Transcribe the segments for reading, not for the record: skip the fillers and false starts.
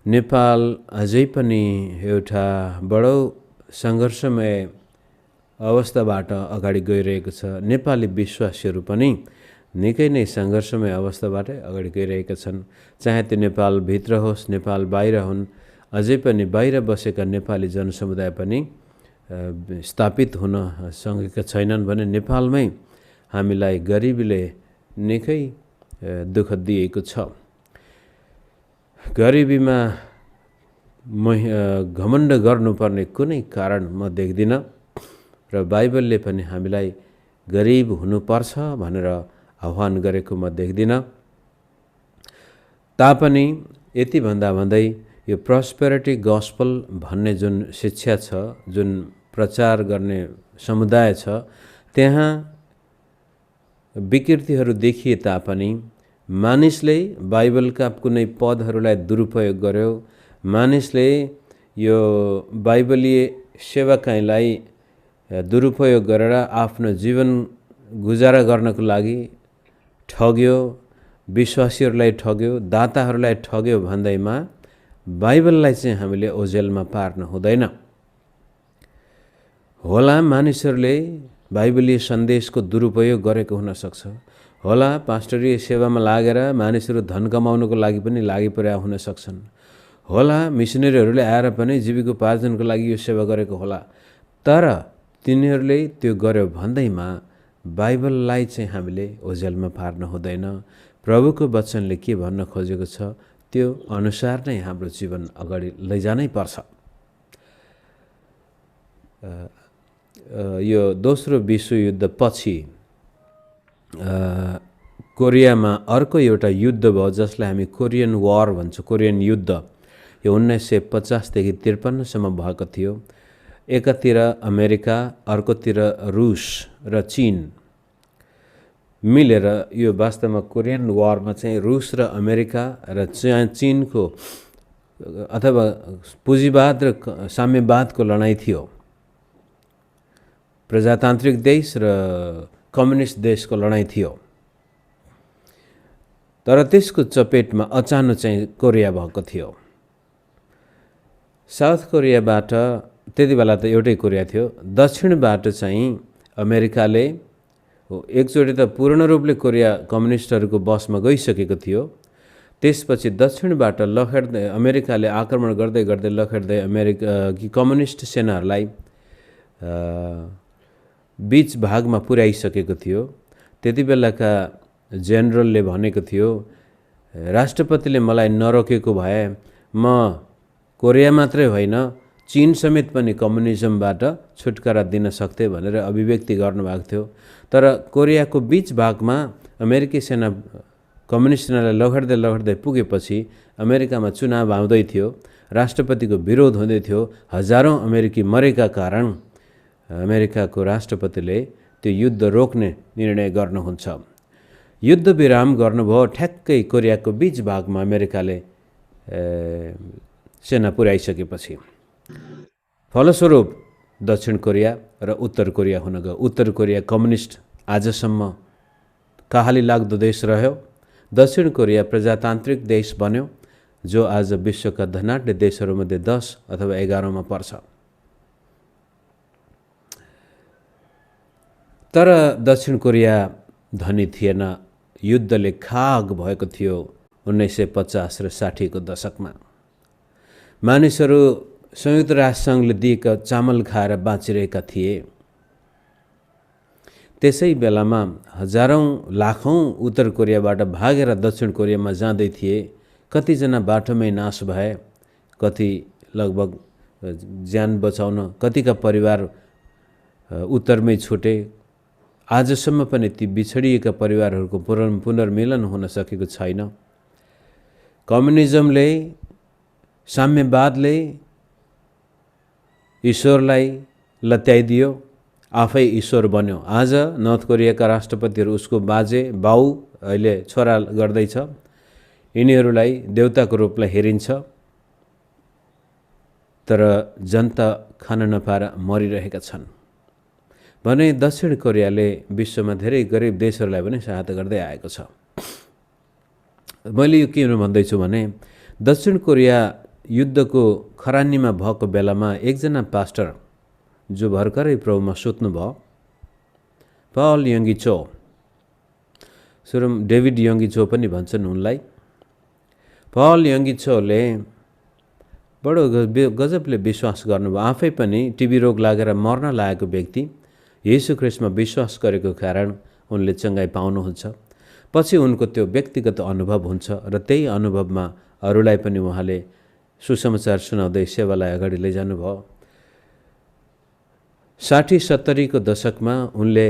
नेपाल अझै पनि एउटा बडो सङ्घर्षमय अवस्थाबाट अगाडि गइरहेको छ। नेपाली विश्वासीहरू पनि निकै नै सङ्घर्षमय अवस्थाबाट अगाडि गइरहेका छन्। चाहे त्यो नेपालभित्र होस्, नेपाल बाहिर हुन्, अझै पनि बाहिर बसेका नेपाली जनसमुदाय पनि स्थापित हुन सकेका छैनन् भने नेपालमै हामीलाई गरिबीले निकै दुःख दिएको छ। गरिबीमा घमण्ड गर्नुपर्ने कुनै कारण म देख्दिनँ र बाइबलले पनि हामीलाई गरिब हुनुपर्छ भनेर आह्वान गरेको म देख्दिनँ। तापनि यति भन्दा भन्दै यो प्रस्पेरिटी गस्पल भन्ने जुन शिक्षा छ, जुन प्रचार गर्ने समुदाय छ, त्यहाँ विकृतिहरू देखिए तापनि मानिसले बाइबलका कुनै पदहरूलाई दुरुपयोग गर्यो, मानिसले यो बाइबलीय सेवाकाईलाई दुरुपयोग गरेर आफ्नो जीवन गुजारा गर्नको लागि ठग्यो, विश्वासीहरूलाई ठग्यो, दाताहरूलाई ठग्यो भन्दैमा बाइबललाई चाहिँ हामीले ओझेलमा पार्न हुँदैन। होला मानिसहरूले बाइबलीय सन्देशको दुरुपयोग गरेको हुन सक्छ, होला पास्टरीय सेवामा लागेर मानिसहरू धन कमाउनको लागि पनि लागि परेका हुन सक्छन्, होला मिसनरीहरूले आएर पनि जीविकोपार्जनको लागि यो सेवा गरेको होला। तर तिनीहरूले त्यो गर्यो भन्दैमा बाइबललाई चाहिँ हामीले ओझेलमा पार्न हुँदैन। प्रभुको वचनले के भन्न खोजेको छ त्यो अनुसार नै हाम्रो जीवन अगाडि लैजानै पर्छ। यो दोस्रो विश्वयुद्ध पछि कोरियामा अर्को एउटा युद्ध भयो जसलाई हामी कोरियन वार भन्छौँ, कोरियन युद्ध। यो 1950 देखि 53 सम्म भएको थियो। एकातिर अमेरिका, अर्कोतिर रुस र चीन मिलेर यो वास्तवमा कोरियन वारमा चाहिँ रुस र अमेरिका र चीनको अथवा पुँजीवाद र साम्यवादको लडाईँ थियो। प्रजातान्त्रिक देश र कम्युनिस्ट देशको लडाईँ थियो। तर त्यसको चपेटमा अचानक चाहिँ कोरिया भएको थियो। साउथ कोरियाबाट त्यति बेला त एउटै कोरिया थियो। दक्षिणबाट चाहिँ अमेरिकाले एकचोटि त पूर्ण रूपले कोरिया कम्युनिस्टहरूको बसमा गइसकेको थियो। त्यसपछि दक्षिणबाट लखेड्दै अमेरिकाले आक्रमण गर्दै गर्दै लखेड्दै अमेरिकी कम्युनिस्ट सेनाहरूलाई बीच भागमा पुर्याइसकेको थियो। त्यति बेलाका जेनरलले भनेको थियो, राष्ट्रपतिले मलाई नरोकेको भए म कोरिया मात्रै होइन चीन समेत पनि कम्युनिजमबाट छुटकारा दिन सक्थे भनेर अभिव्यक्ति गर्नुभएको थियो। तर कोरियाको बीच भागमा अमेरिकी सेना कम्युनिस्ट सेनालाई लखेड्दै लखेड्दै पुगेपछि अमेरिकामा चुनाव आउँदै थियो, राष्ट्रपतिको विरोध हुँदै थियो, हजारौं अमेरिकी मरेका कारण अमेरिकाको राष्ट्रपतिले त्यो युद्ध रोक्ने निर्णय गर्नुहुन्छ। युद्ध विराम गर्नुभयो। ठ्याक्कै कोरियाको बीच भागमा अमेरिकाले सेना पुर्याइसकेपछि फलस्वरूप दक्षिण कोरिया र उत्तर कोरिया हुन गयो। उत्तर कोरिया कम्युनिस्ट आजसम्म कहाली लाग्दो देश रह्यो। दक्षिण कोरिया प्रजातान्त्रिक देश बन्यो, जो आज विश्वका धनाढ्य देशहरूमध्ये 10 अथवा 11 पर्छ। तर दक्षिण कोरिया धनी थिएन। युद्धले खाग भएको थियो 1950 र 60 को दशकमा। मानिसहरू संयुक्त राष्ट्रसङ्घले दिएका चामल खाएर बाँचिरहेका थिए। त्यसै बेलामा हजारौं लाखौं उत्तर कोरियाबाट भागेर दक्षिण कोरियामा जाँदै थिए। कतिजना बाटोमै नाश भए, कति लगभग ज्यान बचाउन कतिका परिवार उत्तरमै छुटे। आजसम्म पनि ती बिछडिएका परिवारहरूको पुनर्मिलन हुन सकेको छैन। कम्युनिजमले, साम्यवादले ईश्वरलाई लत्याइदियो, आफै ईश्वर बन्यो। आज नर्थ कोरियाका राष्ट्रपतिहरू उसको बाजे बाउ अहिले छोरा गर्दैछ। यिनीहरूलाई देवताको रूपलाई हेरिन्छ, तर जनता खान नपाएर मरिरहेका छन्। भने दक्षिण कोरियाले विश्वमा धेरै गरिब देशहरूलाई पनि सहायता गर्दै आएको छ। मैले यो किन भन्दैछु भने दक्षिण कोरिया युद्धको खरानीमा भएको बेलामा एकजना पास्टर जो भर्खरै प्रभुमा सुत्नुभयो, पल यङ्गिचो, सुरुमा डेभिड यङ्गिचो पनि भन्छन् उनलाई। पल यङ्गिचोले बडो गजबले विश्वास गर्नुभयो। आफै पनि टिबी रोग लागेर मर्न लागेको व्यक्ति येशू ख्रिस्टमा विश्वास गरेको कारण उनले चङ्गाई पाउनुहुन्छ। पछि उनको त्यो व्यक्तिगत अनुभव हुन्छ र त्यही अनुभवमा अरूलाई पनि उहाँले सुसमाचार सुनाउँदै सेवालाई अगाडि लैजानुभयो। 60-70 को दशकमा उनले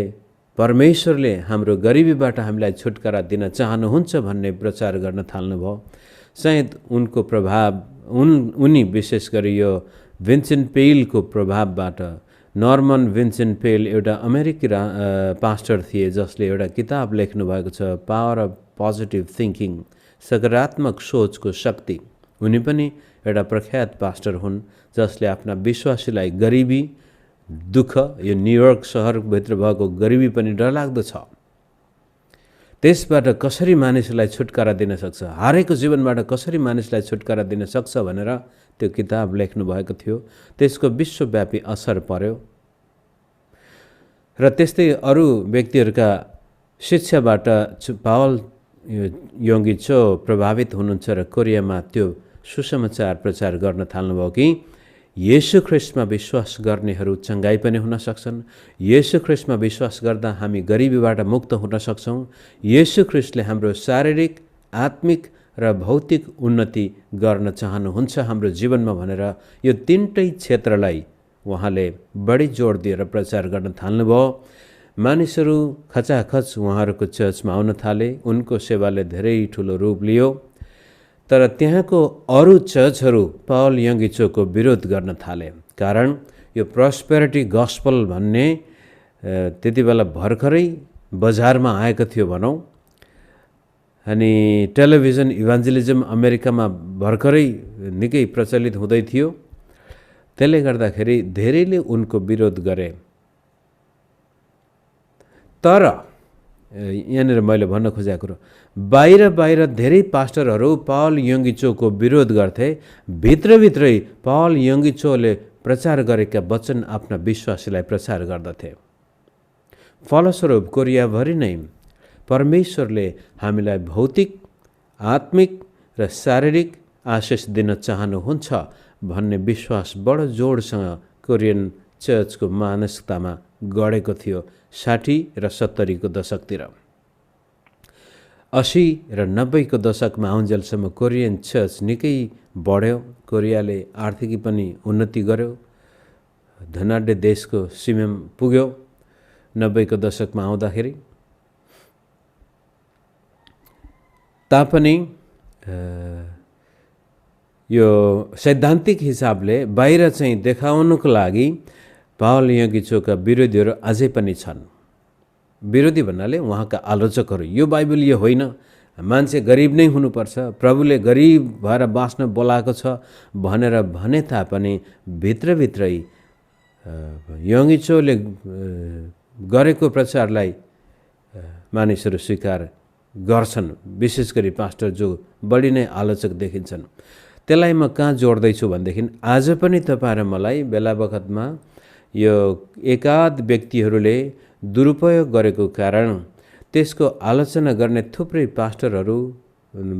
परमेश्वरले हाम्रो गरिबीबाट हामीलाई छुटकारा दिन चाहनुहुन्छ भन्ने प्रचार गर्न थाल्नुभयो। सायद उनको प्रभाव उनी विशेष गरी यो भिन्सेन्ट पेलको प्रभावबाट, नर्मन भिन्सेन्ट पेल एउटा अमेरिकी पास्टर थिए जसले एउटा किताब लेख्नु भएको छ, पावर अफ पोजिटिभ थिङ्किङ, सकारात्मक सोचको शक्ति। उनी पनि एउटा प्रख्यात पास्टर हुन् जसले आफ्ना विश्वासीलाई गरिबी, दुःख, यो न्युयोर्क सहरभित्र भएको गरिबी पनि डरलाग्दो छ, त्यसबाट कसरी मानिसलाई छुटकारा दिन सक्छ, हारेको जीवनबाट कसरी मानिसलाई छुटकारा दिन सक्छ भनेर त्यो किताब लेख्नु भएको थियो। त्यसको विश्वव्यापी असर पर्यो र त्यस्तै अरू व्यक्तिहरूका शिक्षाबाट पावल यङ्गिचो प्रभावित हुनुहुन्छ र कोरियामा त्यो सुसमाचार प्रचार गर्न थाल्नुभयो कि येशू ख्रिस्टमा विश्वास गर्नेहरू चङ्गाई पनि हुन सक्छन्। येशू ख्रिस्टमा विश्वास गर्दा हामी गरिबीबाट मुक्त हुन सक्छौँ। येशू ख्रिस्टले हाम्रो शारीरिक, आत्मिक र भौतिक उन्नति गर्न चाहनुहुन्छ हाम्रो जीवनमा भनेर यो तीनटै क्षेत्रलाई उहाँले बढी जोड दिएर प्रचार गर्न थाल्नुभयो। मानिसहरू खचाखच उहाँहरूको चर्चमा आउन थाले। उनको सेवाले धेरै ठुलो रूप लियो। तर त्यहाँको अरू चर्चहरू पावल यङ्गिचोको विरोध गर्न थाले। कारण यो प्रस्पेरिटी गस्पल भन्ने त्यति बेला भर्खरै बजारमा आएको थियो भनौँ, अनि टेलिभिजन इभान्जेलिजम अमेरिकामा भर्खरै निकै प्रचलित हुँदै थियो। त्यसले गर्दाखेरि धेरैले उनको विरोध गरे। तर यहाँनिर मैले भन्न खोजेको कुरो, बाहिर धेरै पास्टरहरू पावल यङ्गिचोको विरोध गर्थे। भित्रभित्रै पावल यङ्गिचोले प्रचार गरेका वचन आफ्ना विश्वासीलाई प्रचार गर्दथे। फलस्वरूप कोरियाभरि नै परमेश्वरले हामीलाई भौतिक, आत्मिक र शारीरिक आशिष दिन चाहनुहुन्छ भन्ने विश्वास बडो जोडसँग कोरियन चर्चको मानसिकतामा गढेको थियो 60 र 70 को दशकतिर। 80 र 90 को दशकमा आउन्जेलसम्म कोरियन चर्च निकै बढ्यो। कोरियाले आर्थिक पनि उन्नति गर्यो, धनाढ्य देशको सीमामा पुग्यो 90 को दशकमा आउँदाखेरि। तापनि यो सैद्धान्तिक हिसाबले बाहिर चाहिँ देखाउनको लागि पावल यङ्गिचोका विरोधीहरू अझै पनि छन्। विरोधी भन्नाले उहाँका आलोचकहरू, यो बाइबल यो होइन, मान्छे गरिब नै हुनुपर्छ, प्रभुले गरिब भएर बाँच्न बोलाएको छ भनेर भने तापनि भित्रभित्रै यङ्गिचोले गरेको प्रचारलाई मानिसहरू स्वीकार गर्छन्। विशेष गरी पास्टर जो बढी नै आलोचक देखिन्छन्। त्यसलाई म कहाँ जोड्दैछु भनेदेखि आज पनि तपाईँ र मलाई बेला बखतमा यो एकाध व्यक्तिहरूले दुरुपयोग गरेको कारण त्यसको आलोचना गर्ने थुप्रै पास्टरहरू,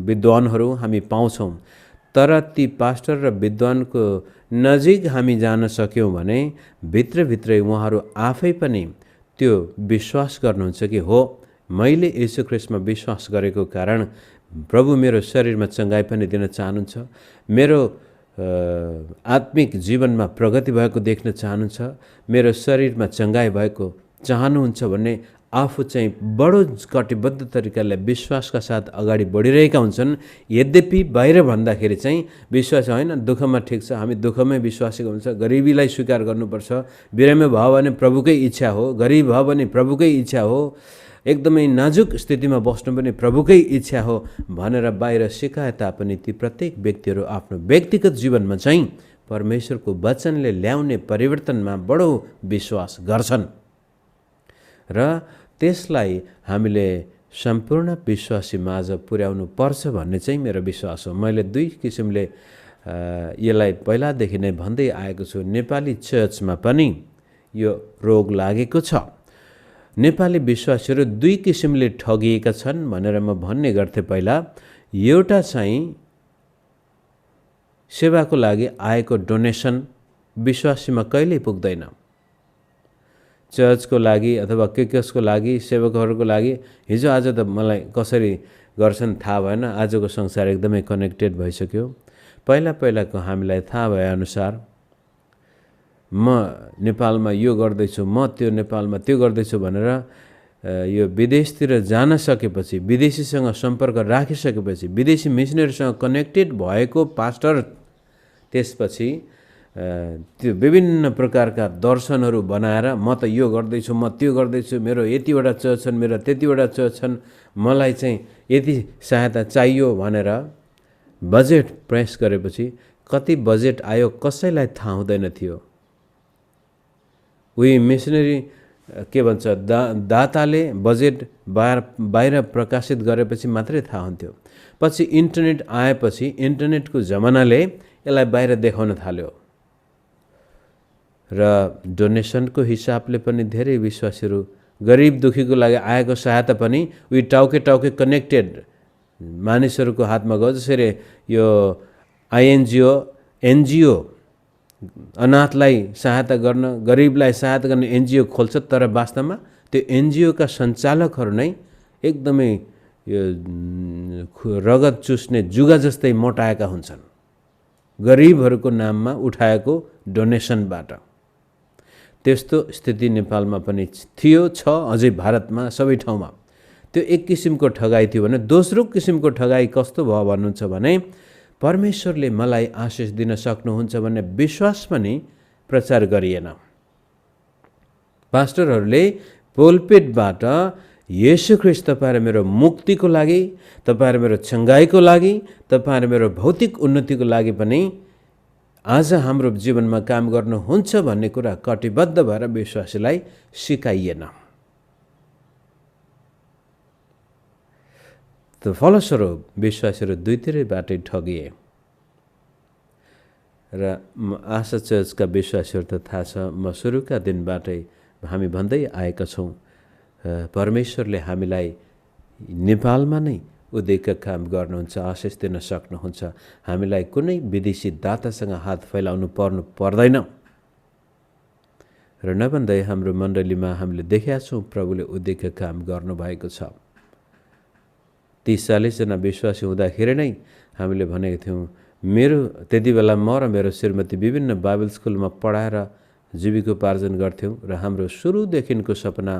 विद्वानहरू हामी पाउँछौँ। तर ती पास्टर र विद्वानको नजिक हामी जान सक्यौँ भने भित्रभित्रै उहाँहरू आफै पनि त्यो विश्वास गर्नुहुन्छ कि हो, मैले येशू ख्रिस्टमा विश्वास गरेको कारण प्रभु मेरो शरीरमा चङ्गाई पनि दिन चाहनुहुन्छ, मेरो आत्मिक जीवनमा प्रगति भएको देख्न चाहनुहुन्छ, मेरो शरीरमा चङ्गाई भएको चाहनुहुन्छ भन्ने आफू चाहिँ बडो कटिबद्ध तरिकाले विश्वासका साथ अगाडि बढिरहेका हुन्छन्। यद्यपि बाहिर भन्दाखेरि चाहिँ विश्वास होइन, दुःखमा ठिक छ, हामी दुःखमै विश्वासीको हुन्छ, गरिबीलाई स्वीकार गर्नुपर्छ, बिरामी भयो भने प्रभुकै इच्छा हो, गरिब भयो भने प्रभुकै इच्छा हो, एकदमै नाजुक स्थितिमा बस्नु पनि प्रभुकै इच्छा हो भनेर बाहिर सिकाए तापनि ती प्रत्येक व्यक्तिहरू आफ्नो व्यक्तिगत जीवनमा चाहिँ परमेश्वरको वचनले ल्याउने परिवर्तनमा बडो विश्वास गर्छन् र त्यसलाई हामीले सम्पूर्ण विश्वासी माझ पुर्याउनु पर्छ भन्ने चाहिँ मेरो विश्वास हो। मैले दुई किसिमले यसलाई पहिलादेखि नै भन्दै आएको छु, नेपाली चर्चमा पनि यो रोग लागेको छ। नेपाली विश्वासीहरू दुई किसिमले ठगिएका छन् भनेर म भन्ने गर्थेँ पहिला। एउटा चाहिँ सेवाको लागि आएको डोनेसन विश्वासीमा कहिल्यै पुग्दैन। चर्चको लागि अथवा कसको लागि, सेवकहरूको लागि हिजो आज त मलाई कसरी गर्छन् थाहा भएन, आजको संसार एकदमै कनेक्टेड भइसक्यो। पहिलाको हामीलाई थाहा भएअनुसार म नेपालमा यो गर्दैछु, म त्यो नेपालमा त्यो गर्दैछु भनेर यो विदेशतिर जान सकेपछि, विदेशीसँग सम्पर्क राखिसकेपछि, विदेशी मिसनरीसँग कनेक्टेड भएको पास्टर त्यसपछि त्यो विभिन्न प्रकारका दर्शनहरू बनाएर म त यो गर्दैछु, म त्यो गर्दैछु, मेरो यतिवटा चर्च छन्, मेरो त्यतिवटा चर्च छन्, मलाई चाहिँ यति सहायता चाहियो भनेर बजेट प्रेस गरेपछि कति बजेट आयो कसैलाई थाहा हुँदैन थियो। उही मिसनरी के भन्छ दाताले बजेट बाहिर प्रकाशित गरेपछि मात्रै थाहा हुन्थ्यो। पछि इन्टरनेट आएपछि इन्टरनेटको जमानाले यसलाई बाहिर देखाउन थाल्यो र डोनेसनको हिसाबले पनि धेरै विश्वासीहरू गरिब दुखीको लागि आएको सहायता पनि उही टाउके कनेक्टेड मानिसहरूको हातमा गयो। जसरी यो एनजिओ अनाथलाई सहायता गर्न, गरिबलाई सहायता गर्ने एनजिओ खोल्छ, तर वास्तवमा त्यो एनजिओका सञ्चालकहरू नै एकदमै यो रगत चुस्ने जुगा जस्तै मोटाएका हुन्छन्, गरिबहरूको नाममा उठाएको डोनेसनबाट। त्यस्तो स्थिति नेपालमा पनि थियो, छ, अझै भारतमा सबै ठाउँमा। त्यो एक किसिमको ठगाई थियो भने दोस्रो किसिमको ठगाई कस्तो भयो भन्नुहुन्छ भने परमेश्वरले मलाई आशिष दिन सक्नुहुन्छ भन्ने विश्वास पनि प्रचार गरिएन। पास्टरहरूले पोलपिटबाट येशू ख्रीष्ट तपाईहरु मेरो मुक्तिको लागि, तपाईहरु मेरो छंगाईको लागि, तपाईहरु मेरो भौतिक उन्नतिको लागि पनि आज हाम्रो जीवनमा काम गर्नुहुन्छ भन्ने कुरा कटिबद्ध भएर विश्वासीलाई सिकाइएन। त फलस्वरूप विश्वासीहरू दुईतिरैबाटै ठगिए र आशा चर्चका विश्वासीहरू त थाहा छ, म सुरुका दिनबाटै हामी भन्दै आएका छौं, परमेश्वरले हामीलाई नेपालमा नै उद्योगका काम गर्नुहुन्छ, आशिष दिन सक्नुहुन्छ। हामीलाई कुनै विदेशी दातासँग हात फैलाउनु पर्दैन र नभन्दै हाम्रो मण्डलीमा हामीले देखेका छौं प्रभुले उद्योगका काम गर्नुभएको छ। 30-40 जना विश्वासी हुँदाखेरि नै हामीले भनेको थियौं, मेरो त्यति बेला म र मेरो श्रीमती विभिन्न बाइबल स्कुलमा पढाएर जीविकोपार्जन गर्थ्यौं र हाम्रो सुरुदेखिको सपना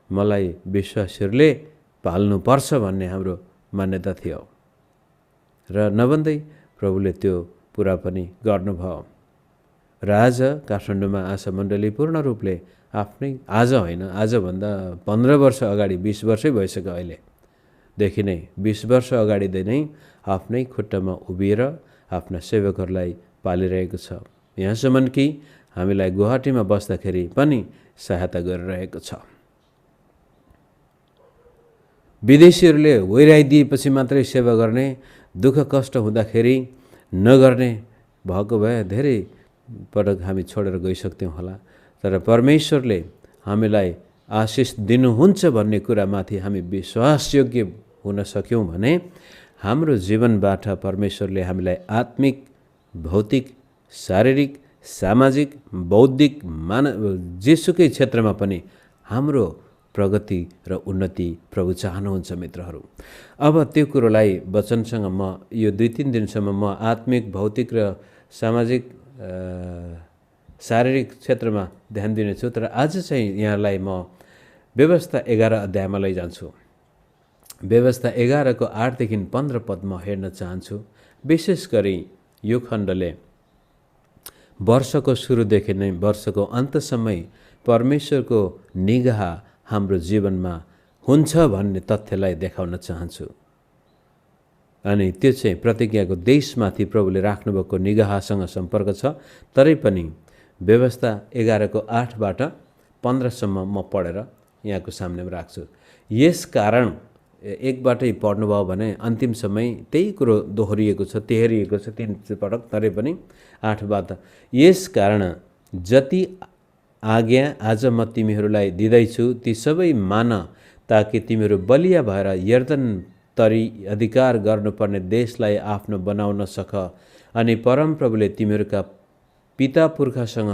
मलाई विश्वासीहरूले पाल्नुपर्छ भन्ने हाम्रो मान्यता थियो र नभन्दै प्रभुले त्यो पूरा पनि गर्नुभयो र आज काठमाडौँमा आशा मण्डली पूर्ण रूपले आफ्नै, आज होइन, आजभन्दा 15 वर्ष अगाडि, 20 वर्षै भइसक्यो अहिले देखि नै, 20 वर्ष अगाडि नै आफ्नै खुट्टामा उभिएर आफ्ना सेवकहरूलाई पालिरहेको छ। यहाँसम्म कि हामीलाई गुवाहाटीमा बस्दाखेरि पनि सहायता गरिरहेको छ। विदेशीहरूले वैराइदिएपछि मात्रै सेवा गर्ने, दुःख कष्ट हुँदाखेरि नगर्ने भएको भए धेरै पटक हामी छोडेर गइसक्थ्यौं होला। तर परमेश्वरले हामीलाई आशिष दिनुहुन्छ भन्ने कुरामाथि हामी विश्वासयोग्य हुन सक्यौं भने हाम्रो जीवनबाट परमेश्वरले हामीलाई आत्मिक, भौतिक, शारीरिक, सामाजिक, बौद्धिक, जेसुकै क्षेत्रमा पनि हाम्रो प्रगति र उन्नति प्रभु चाहनुहुन्छ मित्रहरू। अब त्यो कुरोलाई वचनसँग म यो 2-3 दिनसम्म म आत्मिक, भौतिक र सामाजिक, शारीरिक क्षेत्रमा ध्यान दिनेछु। तर आज चाहिँ यहाँलाई म व्यवस्था 11 अध्यायमा लैजान्छु। व्यवस्था 11 को 8 देखि 15 पद म हेर्न चाहन्छु। विशेष गरी यो खण्डले वर्षको सुरुदेखि नै वर्षको अन्तसम्मै परमेश्वरको निगाह हाम्रो जीवनमा हुन्छ भन्ने तथ्यलाई देखाउन चाहन्छु। अनि त्यो चाहिँ प्रतिज्ञाको देशमाथि प्रभुले राख्नुभएको निगाहसँग सम्पर्क छ। तरै पनि व्यवस्था 11 को 8 बाट 15 सम्म म पढेर यहाँको सामनेमा राख्छु। यस कारण एकबाटै पढ्नुभयो भने अन्तिम समय त्यही कुरो दोहोरिएको छ, तेहरिएको छ 3 पटक, तरै पनि 8बाट यस कारण जति आज्ञा आज म तिमीहरूलाई दिँदैछु ती सबै मान, ताकि तिमीहरू बलिया भएर यर्दन तरी अधिकार गर्नुपर्ने देशलाई आफ्नो बनाउन सक। अनि परमप्रभुले तिमीहरूका पिता पुर्खासँग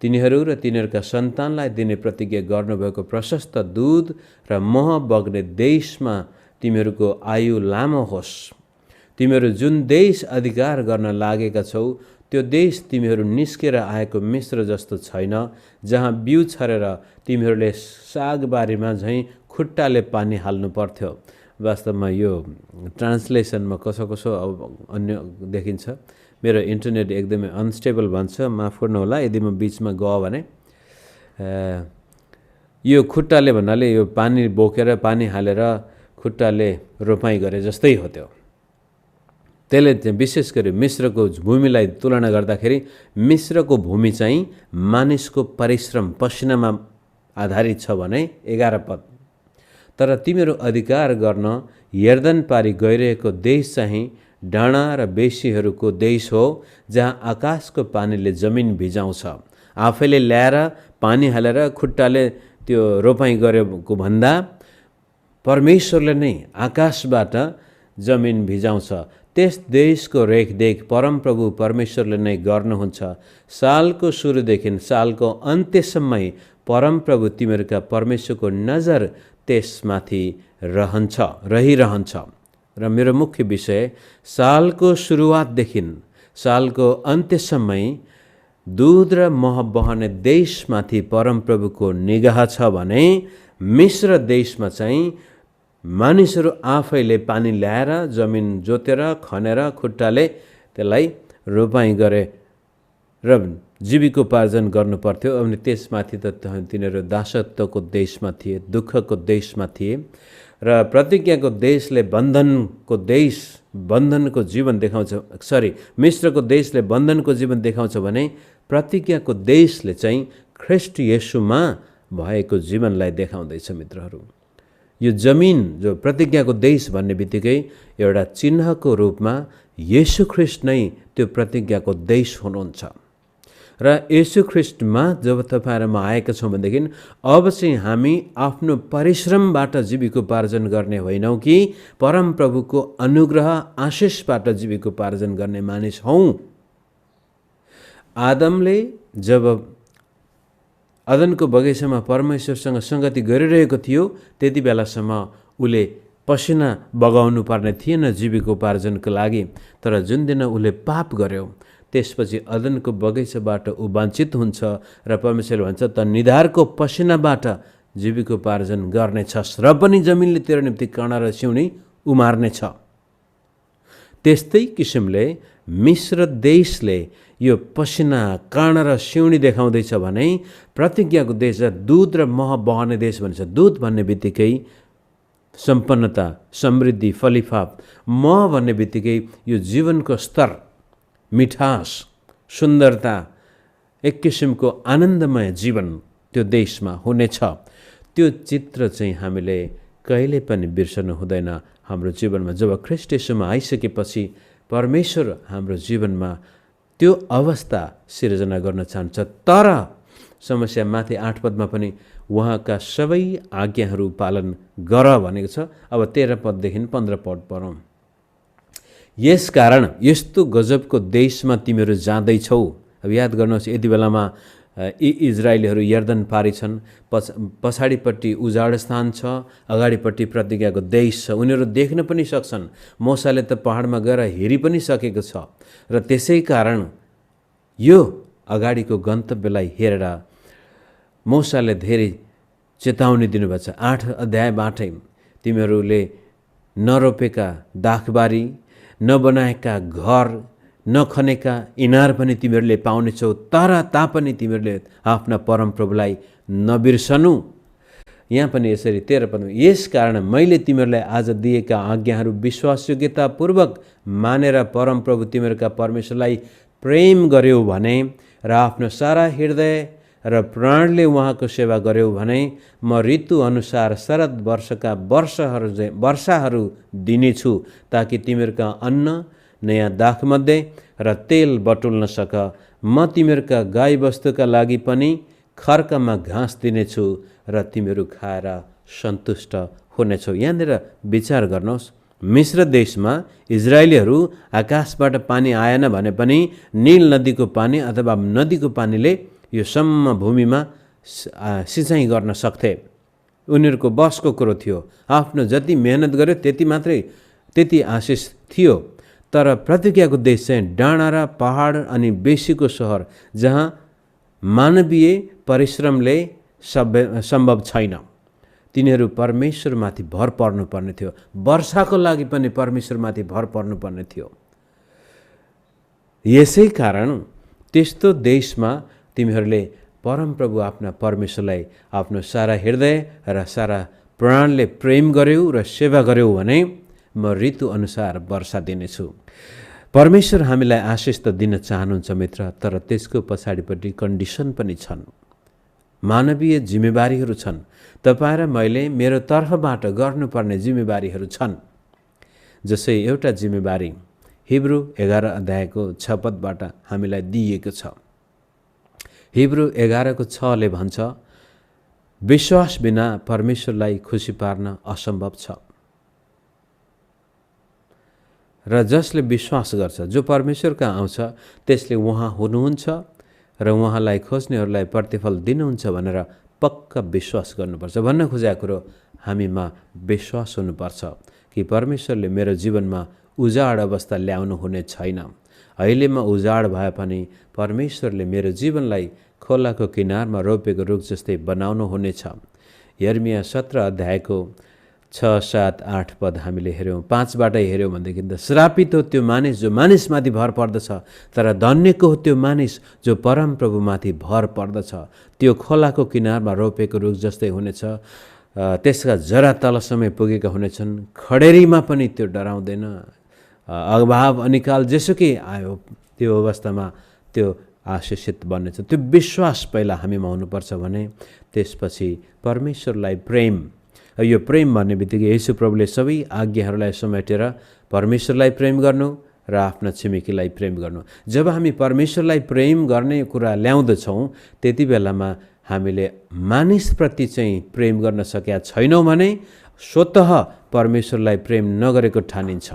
तिनीहरू र तिनीहरूका सन्तानलाई दिने प्रतिज्ञा गर्नुभएको प्रशस्त दूध र मह बग्ने देशमा तिमीहरूको आयु लामो होस्। तिमीहरू जुन देश अधिकार गर्न लागेका छौ त्यो देश तिमीहरू निस्केर आएको मिश्र जस्तो छैन, जहाँ बिउ छरेर तिमीहरूले सागबारीमा झैँ खुट्टाले पानी हाल्नु पर्थ्यो। वास्तवमा यो ट्रान्सलेसनमा कसो अब अन्य देखिन्छ। मेरो इन्टरनेट एकदमै अनस्टेबल भन्छ, माफ गर्नुहोला यदि म बिचमा गयो भने। यो खुट्टाले भन्नाले यो पानी बोकेर पानी हालेर खुट्टाले रोपाइँ गरे जस्तै हो त्यो। त्यसले विशेष गरी मिश्रको भूमिलाई तुलना गर्दाखेरि मिश्रको भूमि चाहिँ मानिसको परिश्रम पसिनामा आधारित छ भने 11 पद। तर तिमीहरू अधिकार गर्न यर्दन पारी गइरहेको देश चाहिँ डाँडा र बेसीहरूको देश हो, जहाँ आकाशको पानीले जमिन भिजाउँछ। आफैले ल्याएर पानी हालेर खुट्टाले त्यो रोपाइँ गरेको भन्दा परमेश्वरले नै आकाशबाट जमिन भिजाउँछ। त्यस देशको रेखदेख परमप्रभु परमेश्वरले नै गर्नुहुन्छ। सालको सुरुदेखि सालको अन्त्यसम्मै परमप्रभु तिमीहरूका परमेश्वरको नजर त्यसमाथि रहिरहन्छ। र मेरो मुख्य विषय सालको सुरुवातदेखि सालको अन्त्यसम्मै दूध र मह बहने देशमाथि परमप्रभुको निगाह छ भने मिश्र देशमा चाहिँ मानिसहरू आफैले पानी ल्याएर जमिन जोतेर खनेर खुट्टाले त्यसलाई रोपाइँ गरे र जीविकोपार्जन गर्नु पर्थ्यो। अनि त्यसमाथि त तिनीहरू दासत्वको देशमा थिए, दुःखको देशमा थिए। र प्रतिज्ञाको देशले बन्धनको जीवन देखाउँछ, मिश्रको देशले बन्धनको जीवन देखाउँछ भने प्रतिज्ञाको देशले चाहिँ ख्रीष्ट येशूमा भएको जीवनलाई देखाउँदैछ। मित्रहरू, यो जमिन जो प्रतिज्ञाको देश भन्ने बित्तिकै एउटा चिन्हको रूपमा येशू ख्रीष्ट नै त्यो प्रतिज्ञाको देश हुनुहुन्छ। र येशू ख्रीष्टमा जब तपाईँ र म आएका छौँ भनेदेखि अब चाहिँ हामी आफ्नो परिश्रमबाट जीविकोपार्जन गर्ने होइनौँ कि परमप्रभुको अनुग्रह आशिषबाट जीविकोपार्जन गर्ने मानिस हौँ। आदमले जब अदनको बगैँचामा परमेश्वरसँग सङ्गति गरिरहेको थियो त्यति बेलासम्म उसले पसिना बगाउनु पर्ने थिएन जीविकोपार्जनको लागि। तर जुन दिन उसले पाप गर्यो त्यसपछि अदनको बगैँचाबाट ऊ वञ्चित हुन्छ र परमेश्वरले भन्छ त निधारको पसिनाबाट जीविकोपार्जन गर्नेछस् र पनि जमिनले तेरो निम्ति काँडा र सिउनी उमार्नेछ। त्यस्तै किसिमले मिश्र देशले यो पसिना काँडा र सिउनी देखाउँदैछ भने प्रतिज्ञाको देश दूध र मह बहने देश भन्छ। दूध भन्ने बित्तिकै सम्पन्नता, समृद्धि, फलिफाप। मह भन्ने बित्तिकै यो जीवनको स्तर, मिठास, सुन्दरता, एक किसिमको आनन्दमय जीवन त्यो देशमा हुनेछ। त्यो चित्र चाहिँ हामीले कहिले पनि बिर्सनु हुँदैन हाम्रो जीवनमा। जब ख्रीष्ट येशूमा आइसकेपछि परमेश्वर हाम्रो जीवनमा त्यो अवस्था सिर्जना गर्न चाहन्छ। तर समस्या माथि 8 पदमा पनि उहाँका सबै आज्ञाहरू पालन गर भनेको छ। अब 13 पददेखि 15 पद पढौँ। यस कारण यस्तो गजबको देशमा तिमीहरू जाँदैछौ। अब याद गर्नुहोस्, यति बेलामा यी इजरायलीहरू यर्दन पारी छन्, पछाडिपट्टि उजाड स्थान छ, अगाडिपट्टि प्रतिज्ञाको देश छ। उनीहरू देख्न पनि सक्छन्। मोसाले त पहाडमा गएर हेरि पनि सकेको छ। र त्यसै कारण यो अगाडिको गन्तव्यलाई हेरेर मोसाले धेरै चेतावनी दिनुभएको छ। 8 अध्यायबाटै तिमीहरूले नरोपेका दाखबारी, नबनाएका घर, नखनेका इनार पनि तिमीहरूले पाउनेछौ। तर तापनि तिमीहरूले आफ्ना परमप्रभुलाई नबिर्सनु। यहाँ पनि यसरी 13 पदमा यस कारण मैले तिमीहरूलाई आज दिएका आज्ञाहरू विश्वासयोग्यतापूर्वक मानेर परमप्रभु तिमीहरूका परमेश्वरलाई प्रेम गर्यौ भने र आफ्नो सारा हृदय र प्राणले उहाँको सेवा गर्यौ भने म ऋतु अनुसार शरद वर्षका वर्षाहरू दिनेछु, ताकि तिमीहरूका अन्न नयाँ दाखमध्ये र तेल बटुल्न सक। म तिमीहरूका गाईबस्तुका लागि पनि खर्कमा घाँस दिनेछु र तिमीहरू खाएर सन्तुष्ट हुनेछौ। यहाँनिर विचार गर्नुहोस्, मिश्र देशमा इजरायलीहरू आकाशबाट पानी आएन भने पनि नील नदीको पानी अथवा नदीको पानीले यो सम्म भूमिमा सिँचाइ गर्न सक्थे। उनीहरूको बसको कुरो थियो। आफ्नो जति मेहनत गर्यो त्यति आशिष थियो। तर प्रतिज्ञाको देश चाहिँ डाँडा र पहाड अनि बेसीको सहर, जहाँ मानवीय परिश्रमले सम्भव छैन। तिनीहरू परमेश्वरमाथि भर पर्नुपर्ने थियो। वर्षाको लागि पनि परमेश्वरमाथि भर पर्नुपर्ने थियो। यसै कारण त्यस्तो देशमा तिमीहरूले परमप्रभु आफ्ना परमेश्वरलाई आफ्नो सारा हृदय र सारा प्राणले प्रेम गर्यौ र सेवा गर्यौ भने म ऋतु अनुसार वर्षा दिनेछु। परमेश्वर हामीलाई आशिष त दिन चाहनुहुन्छ मित्र, तर त्यसको पछाडिपट्टि कन्डिसन पनि छन्, मानवीय जिम्मेवारीहरू छन्। तपाईँ र मैले मेरो तर्फबाट गर्नुपर्ने जिम्मेवारीहरू छन्। जसै एउटा जिम्मेवारी हिब्रू 11 अध्यायको 6 पदबाट हामीलाई दिइएको छ। हिब्रू 11 को 6 ले भन्छ, विश्वास बिना परमेश्वरलाई खुसी पार्न असम्भव छ। र जसले विश्वास गर्छ, जो परमेश्वर कहाँ आउँछ, त्यसले उहाँ हुनुहुन्छ र उहाँलाई खोज्नेहरूलाई प्रतिफल दिनुहुन्छ भनेर पक्का विश्वास गर्नुपर्छ। भन्न खोजेको कुरो हामीमा विश्वास हुनुपर्छ कि परमेश्वरले मेरो जीवनमा उजाड अवस्था ल्याउनु हुने छैन। अहिले म उजाड भए पनि परमेश्वरले मेरो जीवनलाई खोलाको किनारमा रोपेको रुख जस्तै बनाउनु हुनेछ। यर्मिया 17 अध्यायको 6, 7, 8 पद हामीले हेऱ्यौँ। 5बाटै हेऱ्यौँ भनेदेखि त श्रापित हो त्यो मानिस जो मानिसमाथि भर पर्दछ, तर धन्यको हो त्यो मानिस जो परमप्रभुमाथि भर पर्दछ। त्यो खोलाको किनारमा रोपेको रुख जस्तै हुनेछ, त्यसका जरा तलसम्म पुगेका हुनेछन्, खडेरीमा पनि त्यो डराउँदैन। अभाव अनिकाल जेसुकै आयो त्यो अवस्थामा त्यो आशिषित बन्नेछ। त्यो विश्वास पहिला हामीमा हुनुपर्छ भने त्यसपछि परमेश्वरलाई प्रेम। यो प्रेम भन्ने बित्तिकै येशू प्रभुले सबै आज्ञाहरूलाई समेटेर परमेश्वरलाई प्रेम गर्नु र आफ्ना छिमेकीलाई प्रेम गर्नु। जब हामी परमेश्वरलाई प्रेम गर्ने कुरा ल्याउँदछौँ, त्यति बेलामा हामीले मानिसप्रति चाहिँ प्रेम गर्न सकेका छैनौँ भने स्वतः परमेश्वरलाई प्रेम नगरेको ठानिन्छ।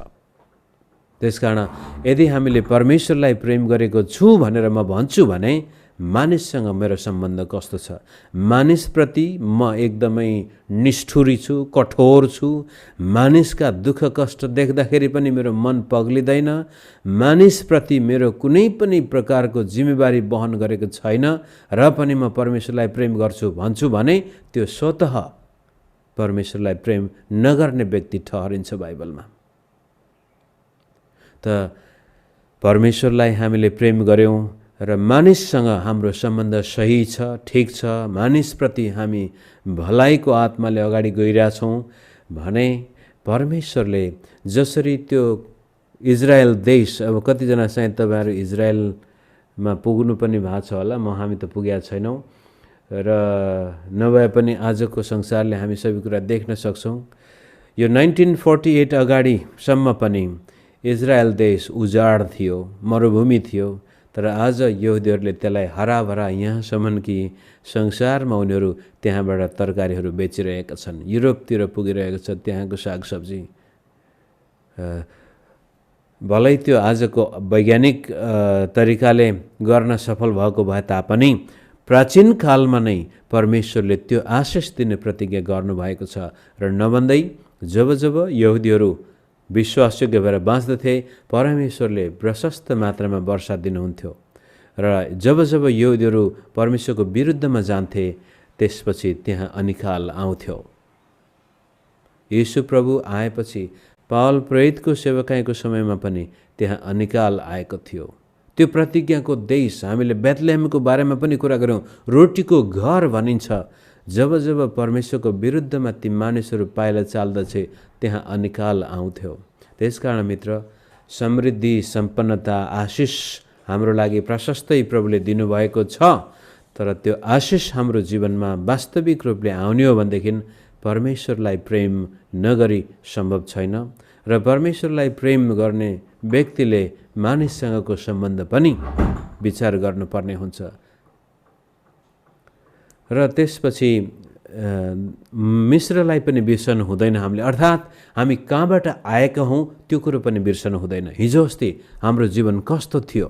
त्यसकारण यदि हामीले परमेश्वरलाई प्रेम गरेको छु भनेर म भन्छु भने मानिससँग मेरो सम्बन्ध कस्तो छ? मानिसप्रति म एकदमै निष्ठुरी छु, कठोर छु। मानिसका दुःख कष्ट देख्दाखेरि पनि मेरो मन पग्लिँदैन। मानिसप्रति मेरो कुनै पनि प्रकारको जिम्मेवारी वहन गरेको छैन र पनि म परमेश्वरलाई प्रेम गर्छु भन्छु भने त्यो स्वतः परमेश्वरलाई प्रेम नगर्ने व्यक्ति ठहरिन्छ बाइबलमा। त परमेश्वरलाई हामीले प्रेम गर्यौँ र मानिससँग हाम्रो सम्बन्ध सही छ, ठिक छ, मानिसप्रति हामी भलाइको आत्माले अगाडि गइरहेछौँ भने परमेश्वरले जसरी त्यो इजरायल देश, अब कतिजना सायद तपाईँहरू इजरायलमा पुग्नु पनि भएको छ होला, हामी त पुगेका छैनौँ र नभए पनि आजको संसारले हामी सबै कुरा देख्न सक्छौँ। यो 1948 अगाडिसम्म पनि इजरायल देश उजाड थियो, मरुभूमि थियो, तर आज यहुदीहरूले त्यसलाई हराभरा यहाँसम्म कि संसारमा उनीहरू त्यहाँबाट तरकारीहरू बेचिरहेका छन्। युरोपतिर पुगिरहेको छ त्यहाँको सागसब्जी। भलै त्यो आजको वैज्ञानिक तरिकाले गर्न सफल भएको भए तापनि प्राचीन कालमा नै परमेश्वरले त्यो आशिष दिने प्रतिज्ञा गर्नुभएको छ। र नभन्दै जब जब यहुदीहरू विश्वासयोग्य भएर बाँच्दथे, परमेश्वरले प्रशस्त मात्रामा वर्षा दिनुहुन्थ्यो। र जब जब यहुदीहरू परमेश्वरको विरुद्धमा जान्थे, त्यसपछि त्यहाँ अनिकाल आउँथ्यो। येशू प्रभु आएपछि पावल प्रेरितको सेवकाईको समयमा पनि त्यहाँ अनिकाल आएको थियो। त्यो प्रतिज्ञाको देश, हामीले बेथलेहेमको बारेमा पनि कुरा गऱ्यौँ। रोटीको घर भनिन्छ। जब जब परमेश्वरको विरुद्धमा ती मानिसहरू पाइला चाल्दथे, त्यहाँ अनिकाल आउँथ्यो। त्यसकारण मित्र, समृद्धि, सम्पन्नता, आशिष हाम्रो लागि प्रशस्तै प्रभुले दिनुभएको छ। तर त्यो आशिष हाम्रो जीवनमा वास्तविक रूपले आउने हो भनेदेखि परमेश्वरलाई प्रेम नगरी सम्भव छैन र परमेश्वरलाई प्रेम गर्ने व्यक्तिले मानिससँगको सम्बन्ध पनि विचार गर्नुपर्ने हुन्छ। र त्यसपछि मिश्रलाई पनि बिर्सनु हुँदैन हामीले, अर्थात् हामी कहाँबाट आएका हौँ त्यो कुरो पनि बिर्सनु हुँदैन। हिजो अस्ति हाम्रो जीवन कस्तो थियो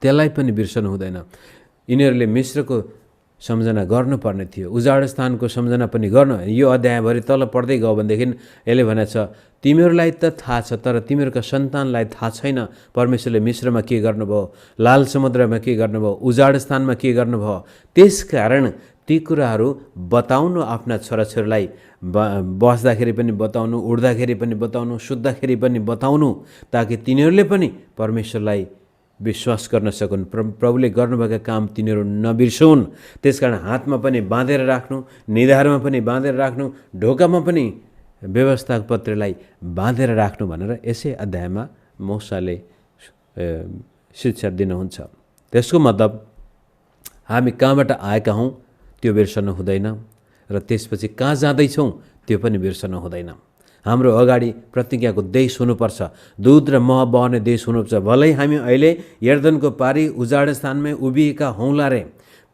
त्यसलाई पनि बिर्सनु हुँदैन। यिनीहरूले मिश्रको सम्झना गर्नुपर्ने थियो, उजाड स्थानको सम्झना पनि गर्नु। यो अध्यायभरि तल पढ्दै गयो भनेदेखि यसले भनेको छ तिमीहरूलाई त थाहा छ तर तिमीहरूका सन्तानलाई थाहा छैन परमेश्वरले मिश्रमा के गर्नुभयो, लाल समुद्रमा के गर्नुभयो, उजाड स्थानमा के गर्नुभयो। त्यसकारण ती कुराहरू बताउनु आफ्ना छोराछोरीलाई, बस्दाखेरि पनि बताउनु, उड्दाखेरि पनि बताउनु, सुत्दाखेरि पनि बताउनु, ताकि तिनीहरूले पनि परमेश्वरलाई विश्वास गर्न सकुन्, प्रभुले गर्नुभएका काम तिनीहरू नबिर्सुन्। त्यसकारण हातमा पनि बाँधेर राख्नु, निधारमा पनि बाँधेर राख्नु, ढोकामा पनि व्यवस्था पत्रलाई बाँधेर राख्नु भनेर यसै अध्यायमा मूसाले शिक्षा दिनुहुन्छ। त्यसको मतलब हामी कहाँबाट आएका हौँ त्यो बिर्सनु हुँदैन र त्यसपछि कहाँ जाँदैछौँ त्यो पनि बिर्सनु हुँदैन। हाम्रो अगाडि प्रतिज्ञाको देश हुनुपर्छ, दूध र मह बहने देश हुनुपर्छ। भलै हामी अहिले यर्दनको पारी उजाड स्थानमै उभिएका हौँला रे,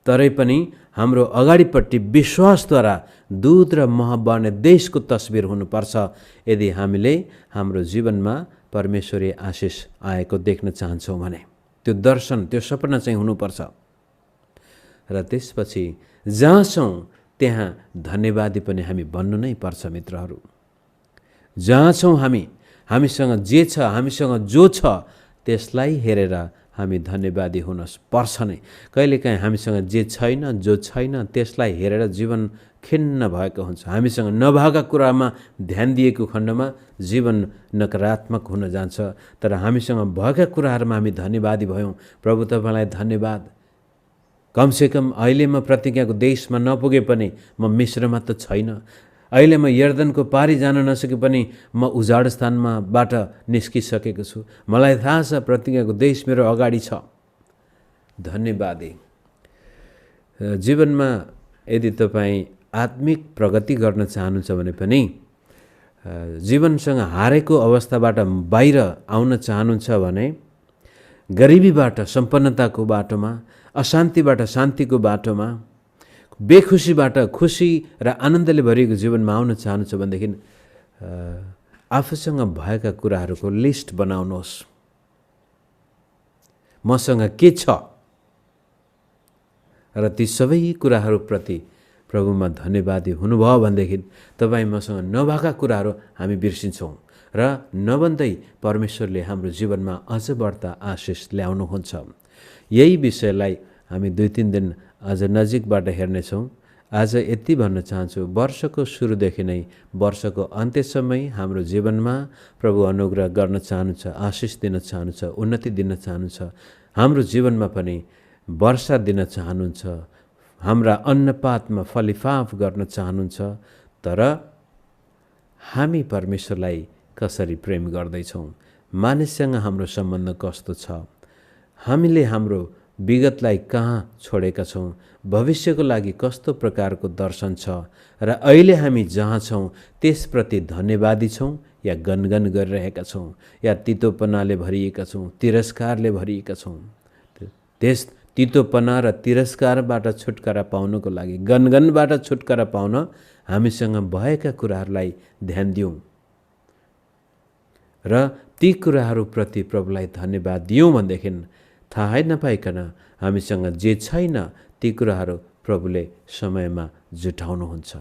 तरै पनि हाम्रो अगाडिपट्टि विश्वासद्वारा दूध र मह बहने देशको तस्बिर हुनुपर्छ। यदि हामीले हाम्रो जीवनमा परमेश्वरी आशिष आएको देख्न चाहन्छौँ भने त्यो दर्शन, त्यो सपना चाहिँ हुनुपर्छ। र त्यसपछि जहाँ छौँ त्यहाँ धन्यवादी पनि हामी बन्नु नै पर्छ। मित्रहरू, जहाँ छौँ हामीसँग जे छ, हामीसँग जो छ त्यसलाई हेरेर हामी धन्यवादी हुन पर्छ नै। कहिलेकाहीँ हामीसँग जे छैन, जो छैन त्यसलाई हेरेर जीवन खिन्न भएको हुन्छ। हामीसँग नभएका कुरामा ध्यान दिएको खण्डमा जीवन नकारात्मक हुन जान्छ। तर हामीसँग भएका कुराहरूमा हामी धन्यवादी भयौँ। प्रभु तपाईँलाई धन्यवाद, कमसेकम अहिले म प्रतिज्ञाको देशमा नपुगे पनि म मिश्रमा त छैन, अहिले म यर्दनको पारी जान नसके पनि म उजाड स्थानमाबाट निस्किसकेको छु, मलाई थाहा छ प्रतिज्ञाको देश मेरो अगाडि छ। धन्यवादी। जीवनमा यदि तपाईँ आत्मिक प्रगति गर्न चाहनुहुन्छ भने पनि, जीवनसँग हारेको अवस्थाबाट बाहिर आउन चाहनुहुन्छ भने, गरिबीबाट सम्पन्नताको बाटोमा, अशान्तिबाट शान्तिको बाटोमा, बेखुसीबाट खुसी र आनन्दले भरिएको जीवनमा आउन चाहनुहुन्छ भनेदेखि आफूसँग भएका कुराहरूको लिस्ट बनाउनुहोस्। मसँग के छ र ती सबै कुराहरूप्रति प्रभुमा धन्यवादी हुनुभयो भनेदेखि तपाईँ मसँग नभएका कुराहरू हामी बिर्सिन्छौँ र नबन्दै परमेश्वरले हाम्रो जीवनमा अझ बढ्ता आशिष ल्याउनुहुन्छ। यही विषयलाई हामी 2-3 दिन अझ नजिकबाट हेर्नेछौँ। आज यति भन्न चाहन्छु, वर्षको सुरुदेखि नै वर्षको अन्त्यसम्म हाम्रो जीवनमा प्रभु अनुग्रह गर्न चाहनुहुन्छ, आशिष दिन चाहनुहुन्छ, उन्नति दिन चाहनुहुन्छ। हाम्रो जीवनमा पनि वर्षा दिन चाहनुहुन्छ, हाम्रा अन्नपातमा फलिफाप गर्न चाहनुहुन्छ। तर हामी परमेश्वरलाई कसरी प्रेम गर्दैछौँ, मानिससँग हाम्रो सम्बन्ध कस्तो छ, हामीले हाम्रो विगतलाई कहाँ छोडेका छौँ, भविष्यको लागि कस्तो प्रकारको दर्शन छ र अहिले हामी जहाँ छौँ त्यसप्रति धन्यवादी छौँ या गनगन गरिरहेका छौँ या तितोपनाले भरिएका छौँ, तिरस्कारले भरिएका छौँ। त्यस तितोपना र तिरस्कारबाट छुटकारा पाउनको लागि, गनगनबाट छुटकारा पाउन हामीसँग भएका कुराहरूलाई ध्यान दियौँ र ती कुराहरूप्रति प्रभुलाई धन्यवाद दियौँ भनेदेखि थाहै नपाइकन हामीसँग जे छैन ती कुराहरू प्रभुले समयमा जुटाउनुहुन्छ।